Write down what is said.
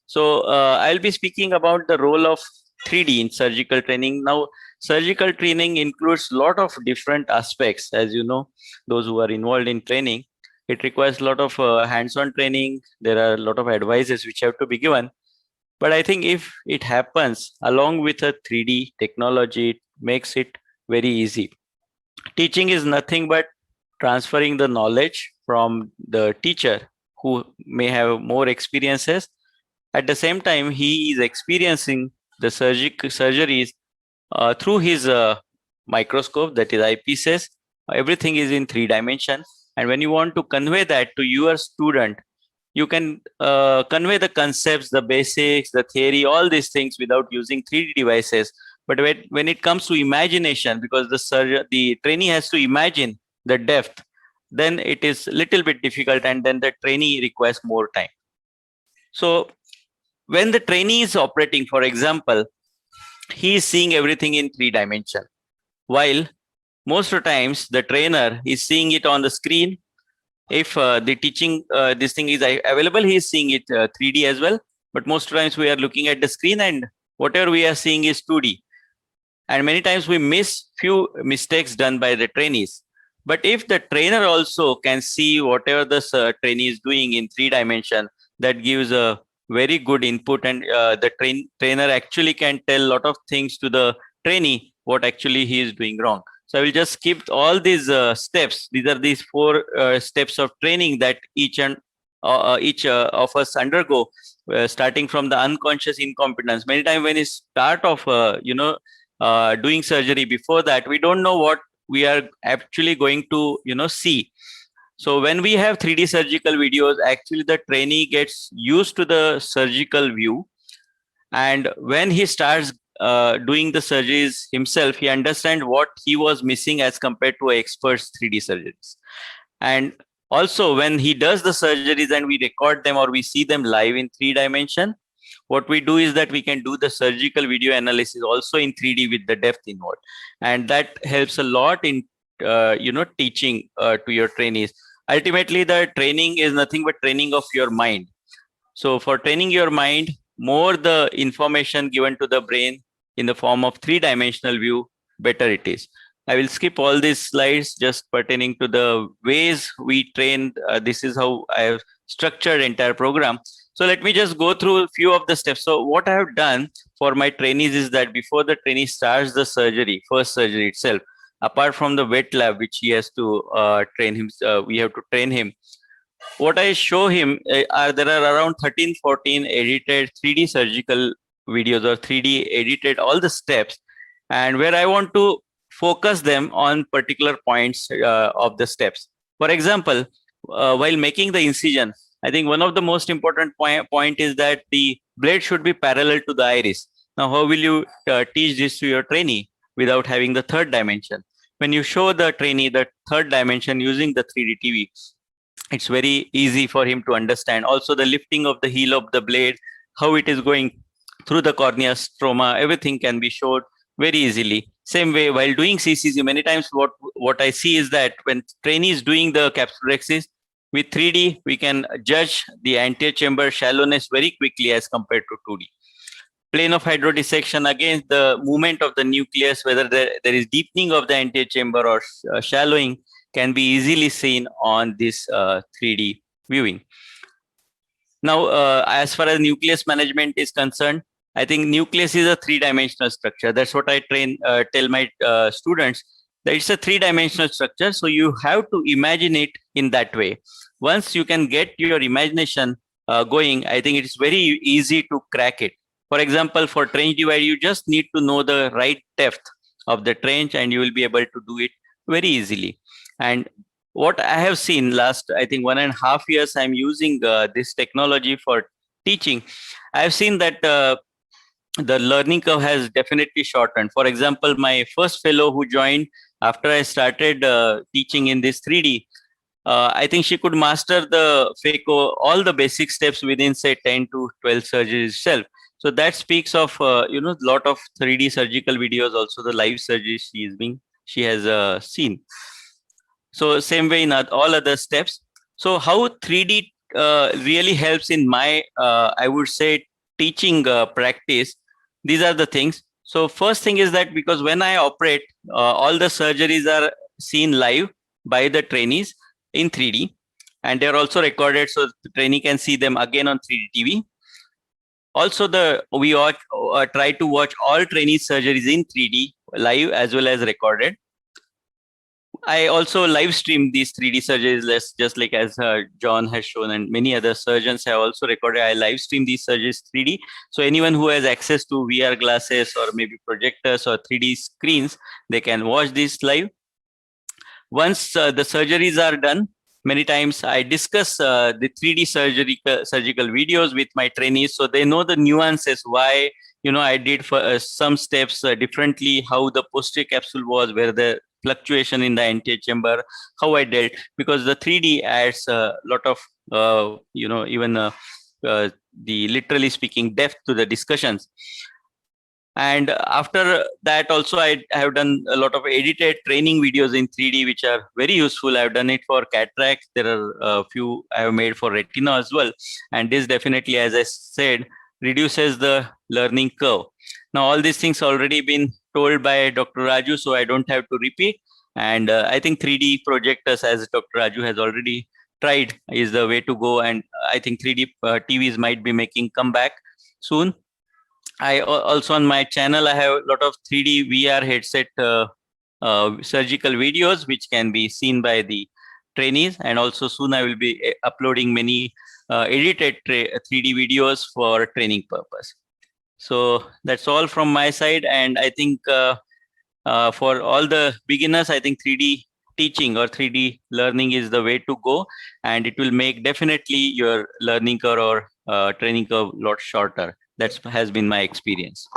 So I'll be speaking about the role of 3D in surgical training. Now, surgical training includes a lot of different aspects, as you know, those who are involved in training. It requires a lot of hands-on training. There are a lot of advices which have to be given. But I think if it happens along with a 3D technology, it makes it very easy. Teaching is nothing but transferring the knowledge from the teacher who may have more experiences. At the same time, he is experiencing the surgeries through his microscope, that is eyepieces. Everything is in 3 dimension. And when you want to convey that to your student, you can convey the concepts, the basics, the theory, all these things without using 3D devices. But when it comes to imagination, because the trainee has to imagine the depth, then it is a little bit difficult, and then the trainee requires more time. So when the trainee is operating, for example, he is seeing everything in 3 dimension, while most of the times the trainer is seeing it on the screen. If the teaching this thing is available, he is seeing it 3D as well. But most times we are looking at the screen, and whatever we are seeing is 2D. And many times we miss few mistakes done by the trainees. But if the trainer also can see whatever the trainee is doing in 3 dimension, that gives a very good input, and the trainer actually can tell a lot of things to the trainee what actually he is doing wrong. So I will just skip all these steps. These are these 4 steps of training that each of us undergo, starting from the unconscious incompetence. Many times when we start of doing surgery, before that we don't know what we are actually going to see. So when we have 3D surgical videos, actually the trainee gets used to the surgical view, and when he starts doing the surgeries himself, he understands what he was missing as compared to experts 3D surgeries. And also when he does the surgeries and we record them or we see them live in 3 dimension, what we do is that we can do the surgical video analysis also in 3D with the depth involved, and that helps a lot in teaching to your trainees. Ultimately, the training is nothing but training of your mind. So for training your mind, more the information given to the brain in the form of 3-dimensional view, better it is. I will skip all these slides just pertaining to the ways we train. This is how I have structured entire program. So let me just go through a few of the steps. So what I have done for my trainees is that before the trainee starts the surgery, first surgery itself, apart from the wet lab, which he has to train him, we have to train him. What I show him there are around 13, 14 edited 3D surgical videos, or 3D edited all the steps, and where I want to focus them on particular points of the steps. For example, while making the incision, I think one of the most important point is that the blade should be parallel to the iris. Now, how will you teach this to your trainee without having the 3rd-dimension? When you show the trainee the 3rd-dimension using the 3D TV, it's very easy for him to understand. Also, the lifting of the heel of the blade, how it is going through the cornea stroma, everything can be showed very easily. Same way, while doing CCC, many times what I see is that when trainee is doing the capsulorhexis, with 3D, we can judge the anterior chamber shallowness very quickly as compared to 2D. Plane of hydrodissection, again, the movement of the nucleus, whether there is deepening of the anterior chamber or shallowing, can be easily seen on this 3D viewing. Now, as far as nucleus management is concerned, I think nucleus is a 3-dimensional structure. That's what I tell my students, that it's a 3-dimensional structure. So you have to imagine it in that way. Once you can get your imagination going, I think it's very easy to crack it. For example, for trench divide, you just need to know the right depth of the trench, and you will be able to do it very easily. And what I have seen last, I think 1.5 years, I'm using this technology for teaching. I've seen that the learning curve has definitely shortened. For example, my first fellow who joined after I started teaching in this 3D, I think she could master the phaco, all the basic steps within, say, 10 to 12 surgeries itself. So that speaks of lot of 3D surgical videos, also the live surgeries she has seen. So same way in all other steps. So how 3D really helps in my, I would say, teaching practice. These are the things. So first thing is that because when I operate, all the surgeries are seen live by the trainees in 3D, and they're also recorded so the trainee can see them again on 3D TV. Also, we try to watch all trainee surgeries in 3D live as well as recorded. I also live stream these 3D surgeries, just like as John has shown, and many other surgeons have also recorded. I live stream these surgeries 3D. So anyone who has access to VR glasses or maybe projectors or 3D screens, they can watch this live. Once the surgeries are done, many times I discuss the 3D surgical videos with my trainees, so they know the nuances why I did for some steps differently, how the posterior capsule was, where the fluctuation in the anterior chamber, how I dealt, because the 3D adds a lot of even the literally speaking depth to the discussions. And after that also I have done a lot of edited training videos in 3D which are very useful. I've done it for cataract. There are a few I have made for retina as well, and this definitely, as I said, reduces the learning curve. Now all these things already been told by Dr. Raju, so I don't have to repeat. And I think 3D projectors, as Dr. Raju has already tried, is the way to go, and I think 3D TVs might be making comeback soon. I also, on my channel, I have a lot of 3D VR headset surgical videos which can be seen by the trainees, and also soon I will be uploading many edited 3D videos for training purpose. So that's all from my side, and I think for all the beginners, I think 3D teaching or 3D learning is the way to go, and it will make definitely your learning curve or training curve a lot shorter. That has been my experience.